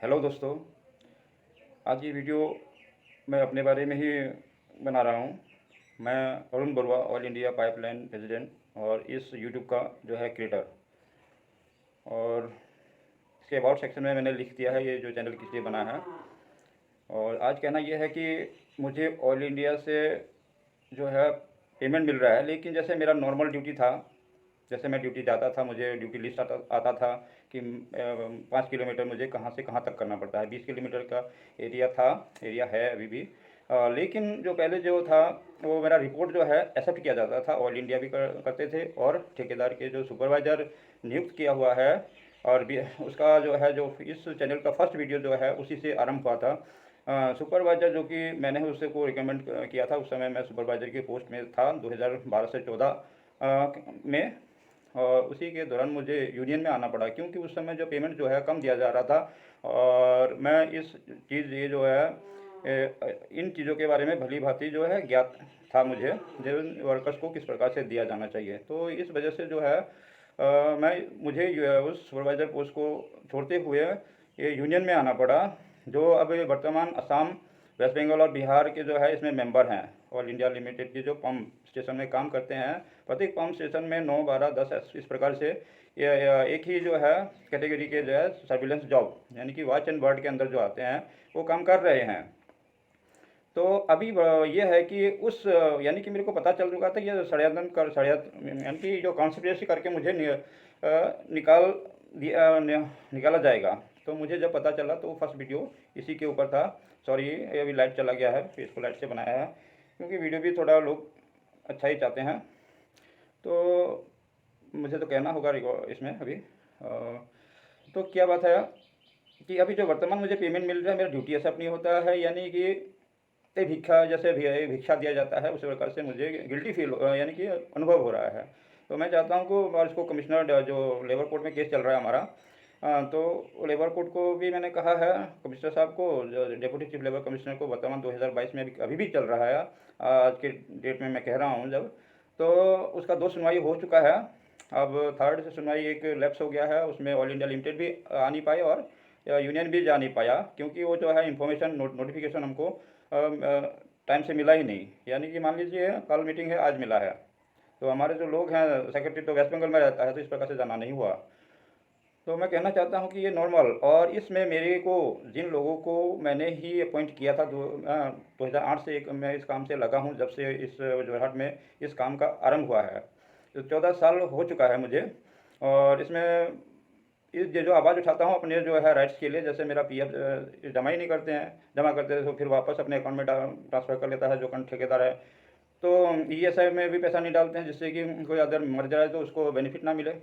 Hello दोस्तों। आज ये वीडियो मैं अपने बारे में ही बना रहा हूँ। मैं Arun Barua, all India pipeline president और इस यूट्यूब का जो है क्रिएटर। और इसके अबाउट सेक्शन में मैंने लिख दिया है ये जो चैनल किस लिए बना है। और आज कहना ये है कि मुझे ऑल इंडिया से जो है पेमेंट मिल रहा है, लेकिन जैसे मेरा नॉर्मल ड्यूटी था, जैसे मैं ड्यूटी जाता था, मुझे ड्यूटी लिस्ट आता था कि 5 किलोमीटर मुझे कहाँ से कहाँ तक करना पड़ता है। 20 किलोमीटर का एरिया है अभी भी। लेकिन जो पहले जो था वो मेरा रिपोर्ट जो है एक्सेप्ट किया जाता था, ऑल इंडिया भी करते थे, और ठेकेदार के जो सुपरवाइज़र नियुक्त किया हुआ है और भी उसका जो है, जो इस चैनल का फर्स्ट वीडियो जो है उसी से आरंभ हुआ था। सुपरवाइज़र जो कि मैंने उससे को रिकमेंड किया था, उस समय मैं सुपरवाइज़र की पोस्ट में था 2012 से 14 में। और उसी के दौरान मुझे यूनियन में आना पड़ा, क्योंकि उस समय जो पेमेंट जो है कम दिया जा रहा था। और मैं इस चीज़ ये जो है इन चीज़ों के बारे में भली भांति जो है ज्ञात था मुझे, जिन वर्कर्स को किस प्रकार से दिया जाना चाहिए। तो इस वजह से जो है मुझे उस सुपरवाइज़र पोस्ट को छोड़ते हुए ये यूनियन में आना पड़ा, जो अब वर्तमान असम, वेस्ट बंगाल और बिहार के जो है इसमें मेंबर हैं। ऑल इंडिया लिमिटेड के जो पंप स्टेशन में काम करते हैं, प्रत्येक पंप स्टेशन में 9, 12, 10 इस प्रकार से ये एक ही जो है कैटेगरी के जो है सर्विलेंस जॉब यानी कि वॉच एंड वर्ड के अंदर जो आते हैं वो काम कर रहे हैं। तो अभी ये है कि उस यानी कि मेरे को पता चल चुका था ये षड्यंत्र यानी कि जो कॉन्स्पिरेसी करके मुझे निकाला जाएगा। तो मुझे जब पता चला तो फर्स्ट वीडियो इसी के ऊपर था। सॉरी, ये अभी लाइट चला गया है, फिर इसको लाइट से बनाया है, क्योंकि वीडियो भी थोड़ा लोग अच्छा ही चाहते हैं। तो मुझे तो कहना होगा इसमें अभी तो क्या बात है कि अभी जो वर्तमान मुझे पेमेंट मिल रहा है, मेरा ड्यूटी एक्सेप्ट नहीं होता है, यानी कि भिक्षा जैसे भिक्षा दिया जाता है उस प्रकार से मुझे गिल्टी फील यानी कि अनुभव हो रहा है। तो मैं चाहता हूँ कि और इसको कमिश्नर जो लेबर कोर्ट में केस चल रहा है हमारा, तो लेबर कोर्ट को भी मैंने कहा है, कमिश्नर साहब को, जो डेप्यूटी चीफ लेबर कमिश्नर को, वर्तमान 2022 में अभी भी चल रहा है, आज के डेट में मैं कह रहा हूँ जब, तो उसका 2 सुनवाई हो चुका है। अब थर्ड से सुनवाई एक लैप्स हो गया है, उसमें ऑल इंडिया लिमिटेड भी आ नहीं पाए और यूनियन भी जा नहीं पाया, क्योंकि वो जो है इंफॉर्मेशन नोटिफिकेशन हमको टाइम से मिला ही नहीं। यानी कि मान लीजिए कल मीटिंग है, आज मिला है, तो हमारे जो लोग हैं, सेक्रेटरी तो वेस्ट बंगाल में रहता है, तो इस प्रकार से जाना नहीं हुआ। तो मैं कहना चाहता हूँ कि ये नॉर्मल, और इसमें मेरे को जिन लोगों को मैंने ही अपॉइंट किया था 2008 से मैं इस काम से लगा हूँ, जब से इस जोरहाट में इस काम का आरंभ हुआ है, तो 14 साल हो चुका है मुझे। और इसमें इस जो आवाज़ उठाता हूँ अपने जो है राइट्स के लिए, जैसे मेरा पीएफ जमा ही नहीं करते हैं, जमा करते हैं तो फिर वापस अपने अकाउंट में ट्रांसफ़र कर लेता है जो ठेकेदार है। तो ईएसआई में भी पैसा नहीं डालते हैं, जिससे कि कोई अगर मर जाए तो उसको बेनिफिट ना मिले।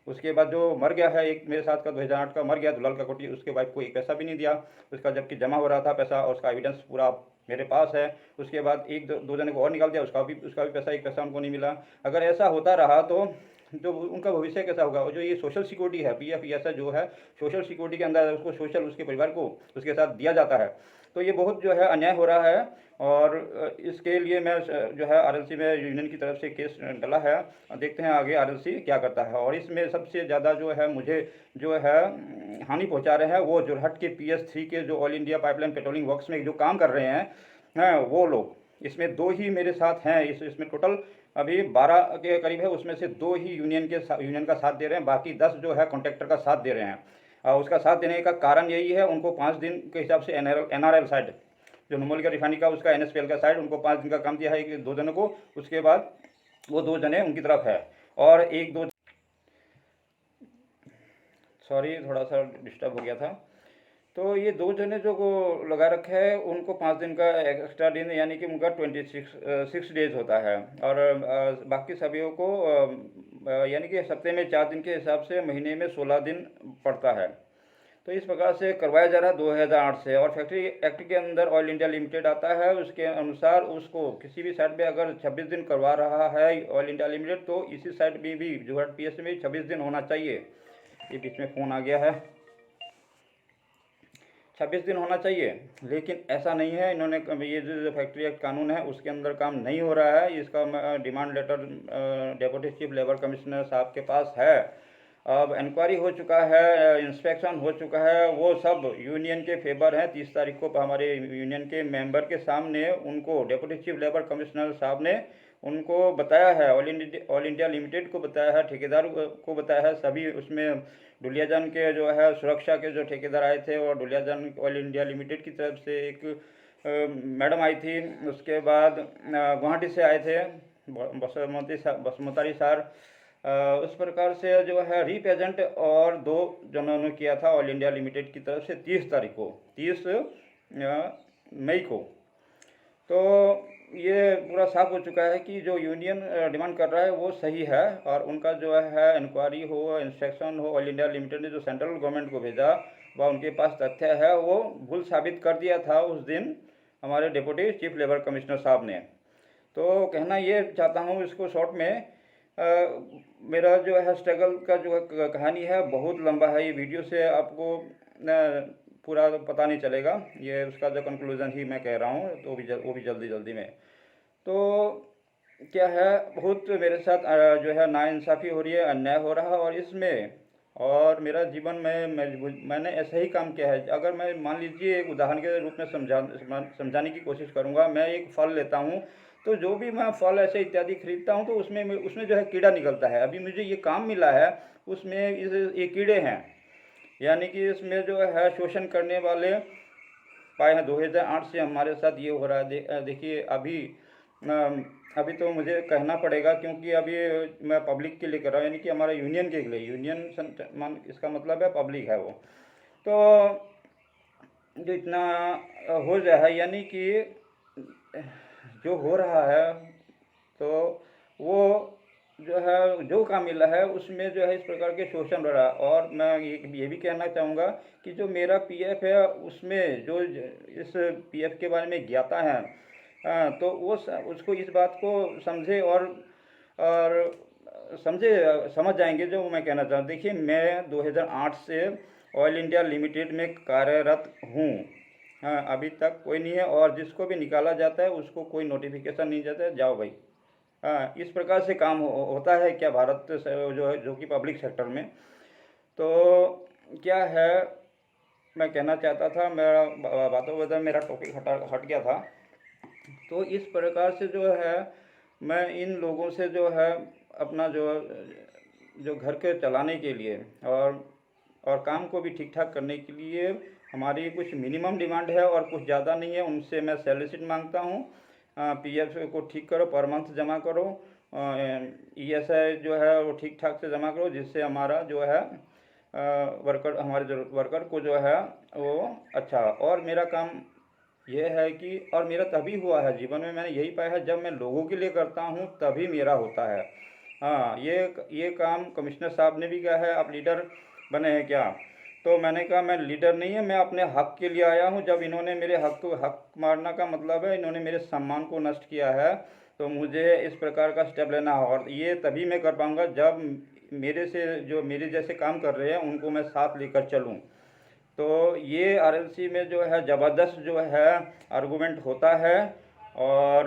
उसके बाद जो मर गया है, एक मेरे साथ का 2008 का मर गया दुलाल काकोटी, उसके वाइफ को एक पैसा भी नहीं दिया उसका, जबकि जमा हो रहा था पैसा और उसका एविडेंस पूरा मेरे पास है। उसके बाद एक दो जने को और निकाल दिया, उसका भी पैसा, एक पैसा उनको नहीं मिला। अगर ऐसा होता रहा तो जो उनका भविष्य कैसा होगा। और जो ये सोशल सिक्योरिटी है, पीएफ ईएसआई जो है सोशल सिक्योरिटी के अंदर उसको सोशल उसके परिवार को उसके साथ दिया जाता है, तो ये बहुत जो है अन्याय हो रहा है। और इसके लिए मैं जो है आरएलसी में यूनियन की तरफ से केस डला है, देखते हैं आगे आरएलसी क्या करता है। और इसमें सबसे ज़्यादा जो है मुझे जो है हानि पहुंचा रहे हैं वो जोरहट के PS3 के जो all India pipeline patrolling works में जो काम कर रहे हैं वो लोग। इसमें 2 ही मेरे साथ हैं, इसमें टोटल अभी 12 के करीब है, उसमें से 2 ही यूनियन का साथ दे रहे हैं, बाकी 10 जो है कॉन्ट्रैक्टर का साथ दे रहे हैं। उसका साथ देने का कारण यही है, उनको 5 दिन के हिसाब से NRL साइड जो नुमोलिका रिफाइनरी का उसका NSPL का साइड, उनको 5 दिन का काम दिया है कि 2 जनों को। उसके बाद वो 2 जने उनकी तरफ है और एक दो, सॉरी थोड़ा सा डिस्टर्ब हो गया था। तो ये 2 जने जो को लगा रखे है, उनको 5 दिन का एक्स्ट्रा दिन यानी कि उनका 6 डेज होता है। और बाकी सभी को यानी कि हफ्ते में 4 दिन के हिसाब से महीने में 16 दिन पड़ता है। तो इस प्रकार से करवाया जा रहा है 2008 से। और फैक्ट्री एक्ट के अंदर ऑल इंडिया लिमिटेड आता है, उसके अनुसार उसको किसी भी साइड में अगर 26 दिन करवा रहा है ऑल इंडिया लिमिटेड, तो इसी साइड में भी जोरहाट PS में 26 दिन होना चाहिए। ये बीच में फ़ोन आ गया है, 26 दिन होना चाहिए, लेकिन ऐसा नहीं है। इन्होंने ये जो फैक्ट्री एक्ट कानून है उसके अंदर काम नहीं हो रहा है। इसका demand letter deputy chief labour commissioner साहब के पास है, अब इंक्वायरी हो चुका है, इंस्पेक्शन हो चुका है, वो सब यूनियन के फेवर है। 30 तारीख को हमारे यूनियन के मेंबर के सामने उनको डिप्टी चीफ लेबर कमिश्नर साहब ने उनको बताया है, ऑल इंडिया लिमिटेड को बताया है, ठेकेदार को बताया है, सभी उसमें दुलियाजान के जो है सुरक्षा के जो ठेकेदार आए थे, और दुलियाजान ऑल इंडिया लिमिटेड की तरफ से एक मैडम आई थी, उसके बाद गुवाहाटी से आए थे बसुमतारी सर, उस प्रकार से जो है रिप्रेजेंट और 2 जिन्होंने किया था ऑल इंडिया लिमिटेड की तरफ से 30 तारीख को, 30 मई को। तो ये पूरा साफ हो चुका है कि जो यूनियन डिमांड कर रहा है वो सही है, और उनका जो है इंक्वायरी हो, इंस्पेक्शन हो, ऑल इंडिया लिमिटेड ने जो सेंट्रल गवर्नमेंट को भेजा वह उनके पास तथ्य है, वो भूल साबित कर दिया था उस दिन हमारे डिप्टी चीफ लेबर कमिश्नर साहब ने। तो कहना ये चाहता हूँ इसको शॉर्ट में, मेरा जो है स्ट्रगल का जो कहानी है बहुत लंबा है, ये वीडियो से आपको पूरा पता नहीं चलेगा, ये उसका जो कंक्लूजन ही मैं कह रहा हूँ, तो वो भी जल्दी में। तो क्या है, बहुत मेरे साथ जो है नाइंसाफ़ी हो रही है, अन्याय हो रहा है, और इसमें और मेरा जीवन में मैंने ऐसा ही काम किया है। अगर मैं मान लीजिए एक उदाहरण के रूप में समझाने की कोशिश करूँगा, मैं एक फल लेता हूँ, तो जो भी मैं फल ऐसे इत्यादि खरीदता हूँ तो उसमें जो है कीड़ा निकलता है। अभी मुझे ये काम मिला है, उसमें ये कीड़े हैं, यानी कि इसमें जो है शोषण करने वाले पाए हैं। 2008 से हमारे साथ ये हो रहा है। देखिए अभी तो मुझे कहना पड़ेगा, क्योंकि अभी मैं पब्लिक के लिए कर रहा हूँ, यानी कि हमारे यूनियन के लिए, यूनियन इसका मतलब है पब्लिक है वो। तो जो इतना हो रहा है, यानी कि जो हो रहा है, तो वो जो है जो काम मिला है उसमें जो है इस प्रकार के शोषण हो रहा है। और मैं ये भी कहना चाहूँगा कि जो मेरा पीएफ है उसमें जो इस पीएफ के बारे में ज्ञाता है, तो वो उसको इस बात को समझे और समझ जाएंगे जो मैं कहना चाहूँ। देखिए, मैं 2008 से ऑयल इंडिया लिमिटेड में कार्यरत हूँ। हाँ, अभी तक कोई नहीं है, और जिसको भी निकाला जाता है उसको कोई नोटिफिकेशन नहीं जाता है, जाओ भाई। हाँ, इस प्रकार से काम होता है क्या भारत से, जो कि पब्लिक सेक्टर में। तो क्या है, मैं कहना चाहता था, मेरा बातों बदल मेरा टॉपिक हट गया था। तो इस प्रकार से जो है मैं इन लोगों से जो है अपना जो घर के चलाने के लिए और काम को भी ठीक ठाक करने के लिए हमारी कुछ मिनिमम डिमांड है, और कुछ ज़्यादा नहीं है। उनसे मैं सैलरी शीट मांगता हूँ, पीएफ को ठीक करो, पर मंथ जमा करो, ईएसआई जो है वो ठीक ठाक से जमा करो, जिससे हमारा जो है हमारे जो वर्कर को जो है वो अच्छा। और मेरा काम ये है कि, और मेरा तभी हुआ है जीवन में, मैंने यही पाया है, जब मैं लोगों के लिए करता हूँ तभी मेरा होता है। हाँ, ये काम कमिश्नर साहब ने भी कहा है, आप लीडर बने हैं क्या? तो मैंने कहा मैं लीडर नहीं है, मैं अपने हक के लिए आया हूँ। जब इन्होंने मेरे हक मारना का मतलब है इन्होंने मेरे सम्मान को नष्ट किया है, तो मुझे इस प्रकार का स्टेप लेना है। और ये तभी मैं कर पाऊँगा जब मेरे जैसे काम कर रहे हैं उनको मैं साथ लेकर चलूँ। तो ये आरएलसी में जो है ज़बरदस्त जो है आर्गूमेंट होता है। और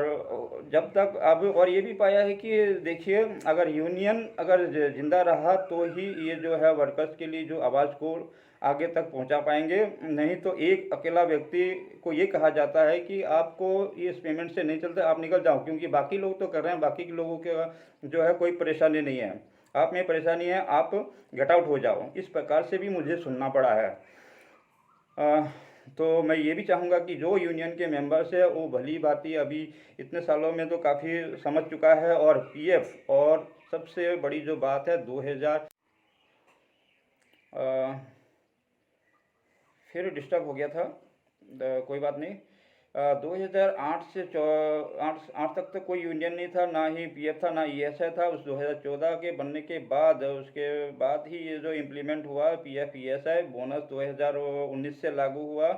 जब तक अब, और ये भी पाया है कि देखिए, अगर यूनियन अगर जिंदा रहा तो ही ये जो है वर्कर्स के लिए जो आवाज़ को आगे तक पहुंचा पाएंगे। नहीं तो एक अकेला व्यक्ति को ये कहा जाता है कि आपको इस पेमेंट से नहीं चलता, आप निकल जाओ, क्योंकि बाकी लोग तो कर रहे हैं, बाकी के लोगों के जो है कोई परेशानी नहीं है, आप में परेशानी है, आप गेट आउट हो जाओ। इस प्रकार से भी मुझे सुनना पड़ा है। तो मैं ये भी चाहूँगा कि जो यूनियन के मेंबर्स है वो भली भांति अभी इतने सालों में तो काफ़ी समझ चुका है। और पीएफ, और सबसे बड़ी जो बात है 2000 फिर डिस्टर्ब हो गया था, कोई बात नहीं। 2008 से 8 तक तो कोई यूनियन नहीं था, ना ही पीएफ था, ना ईएसआई था। उस 2014 के बनने के बाद, उसके बाद ही ये जो इम्प्लीमेंट हुआ पीएफ ईएसआई बोनस 2019 से लागू हुआ,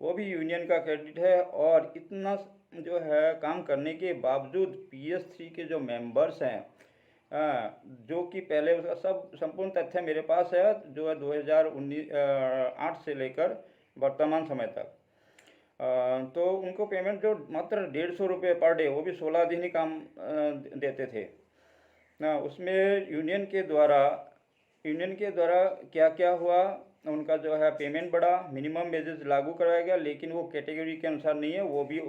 वो भी यूनियन का क्रेडिट है। और इतना जो है काम करने के बावजूद PS3 के जो मेंबर्स हैं, जो कि पहले उसका सब संपूर्ण तथ्य मेरे पास है, जो है 2008 से लेकर वर्तमान समय तक, तो उनको पेमेंट जो मात्र 150 रुपये पर डे, वो भी 16 दिन ही काम देते थे ना। उसमें यूनियन के द्वारा यूनियन के द्वारा क्या क्या हुआ, उनका जो है पेमेंट बढ़ा, मिनिमम वेजेस लागू करवाया गया, लेकिन वो कैटेगरी के अनुसार नहीं है, वो भी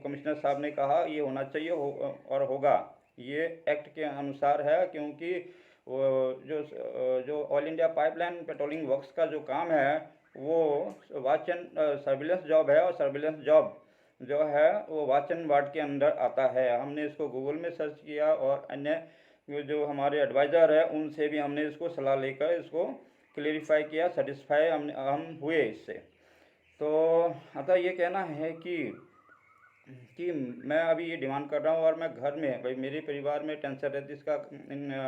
कमिश्नर साहब ने कहा ये होना चाहिए और होगा, ये एक्ट के अनुसार है। क्योंकि वो जो all India pipeline patrolling works का जो काम है वो वॉच एंड सर्विलेंस जॉब है, और सर्विलेंस जॉब जो है वो वॉच एंड वार्ड के अंदर आता है। हमने इसको गूगल में सर्च किया और अन्य जो हमारे एडवाइज़र है उनसे भी हमने इसको सलाह लेकर इसको क्लेरिफाई किया, सेटिस्फाई हम हुए इससे। तो अतः ये कहना है कि मैं अभी ये डिमांड कर रहा हूँ, और मैं घर में भाई मेरे परिवार में टेंशन रहती इसका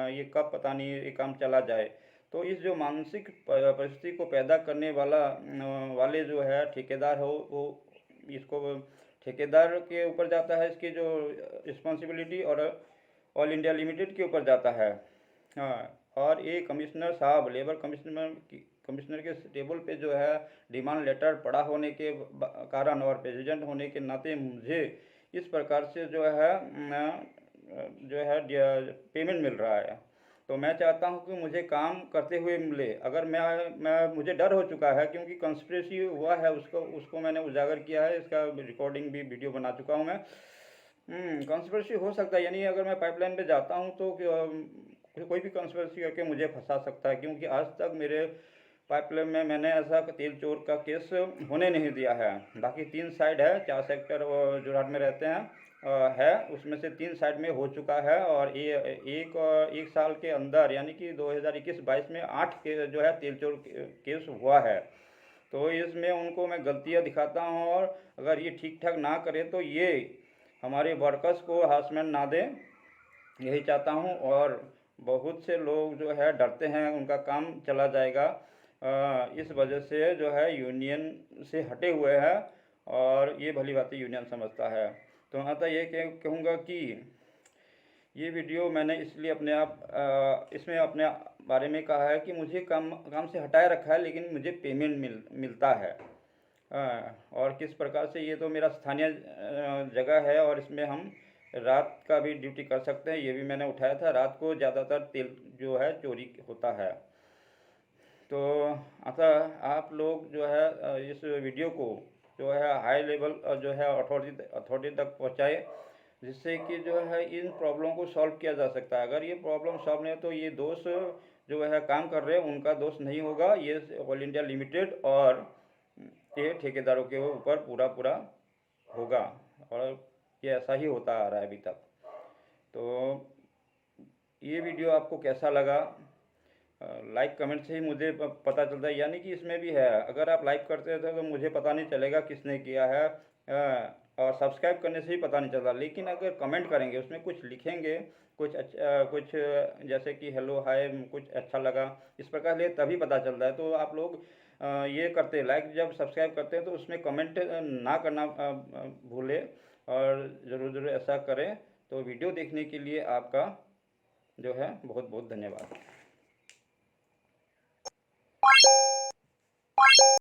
ये कब पता नहीं ये काम चला जाए। तो इस जो मानसिक परिस्थिति को पैदा करने वाले जो है ठेकेदार हो, वो इसको ठेकेदार के ऊपर जाता है इसकी जो रिस्पॉन्सिबिलिटी, और ऑल इंडिया लिमिटेड के ऊपर जाता है। हाँ, और ये कमिश्नर साहब, लेबर कमिश्नर के टेबल पे जो है डिमांड लेटर पड़ा होने के कारण और प्रेसिडेंट होने के नाते मुझे इस प्रकार से जो है पेमेंट मिल रहा है। तो मैं चाहता हूं कि मुझे काम करते हुए मिले। अगर मुझे डर हो चुका है, क्योंकि कंस्पिरेसी हुआ है, उसको मैंने उजागर किया है, इसका रिकॉर्डिंग भी वीडियो बना चुका हूं मैं। कंस्पिरेसी हो सकता है, यानी अगर मैं पाइपलाइन पे जाता हूं तो कोई भी कंस्पिरेसी करके मुझे फंसा सकता है, क्योंकि आज तक मेरे पाइपलाइन में मैंने ऐसा तेल चोर का केस होने नहीं दिया है। बाकी 3 साइड है, 4 सेक्टर जोरहाट में रहते हैं उसमें से 3 साइड में हो चुका है, और एक साल के अंदर यानी कि 2021-22 में 8 के जो है तेल चोर केस हुआ है। तो इसमें उनको मैं गलतियां दिखाता हूं, और अगर ये ठीक ठाक ना करे तो ये हमारे वर्कर्स को हरासमेंट ना दें, यही चाहता हूं। और बहुत से लोग जो है डरते हैं उनका काम चला जाएगा, इस वजह से जो है यूनियन से हटे हुए हैं, और ये भली बात यूनियन समझता है। तो मैं तो ये कहूँगा कि ये वीडियो मैंने इसलिए इसमें अपने बारे में कहा है कि मुझे काम से हटाए रखा है, लेकिन मुझे पेमेंट मिलता है। और किस प्रकार से, ये तो मेरा स्थानीय जगह है, और इसमें हम रात का भी ड्यूटी कर सकते हैं, ये भी मैंने उठाया था। रात को ज़्यादातर तेल जो है चोरी होता है। तो अतः आप लोग जो है इस वीडियो को जो है हाई लेवल जो है अथॉरिटी तक पहुँचाए, जिससे कि जो है इन प्रॉब्लम को सॉल्व किया जा सकता है। अगर ये प्रॉब्लम सॉल्व नहीं है तो ये दोष जो है काम कर रहे हैं उनका दोष नहीं होगा, ये ऑल इंडिया लिमिटेड और ये ठेकेदारों के ऊपर पूरा होगा, और ये ऐसा ही होता आ रहा है अभी तक। तो ये वीडियो आपको कैसा लगा, लाइक कमेंट से ही मुझे पता चलता है, यानी कि इसमें भी है, अगर आप लाइक करते थे तो मुझे पता नहीं चलेगा किसने किया है, और सब्सक्राइब करने से ही पता नहीं चलता। लेकिन अगर कमेंट करेंगे, उसमें कुछ लिखेंगे, कुछ जैसे कि हेलो हाय, कुछ अच्छा लगा, इस प्रकार ले तभी पता चलता है। तो आप लोग ये करते, लाइक जब सब्सक्राइब करते हैं तो उसमें कमेंट ना करना भूले, और ज़रूर ऐसा करें। तो वीडियो देखने के लिए आपका जो है बहुत बहुत धन्यवाद।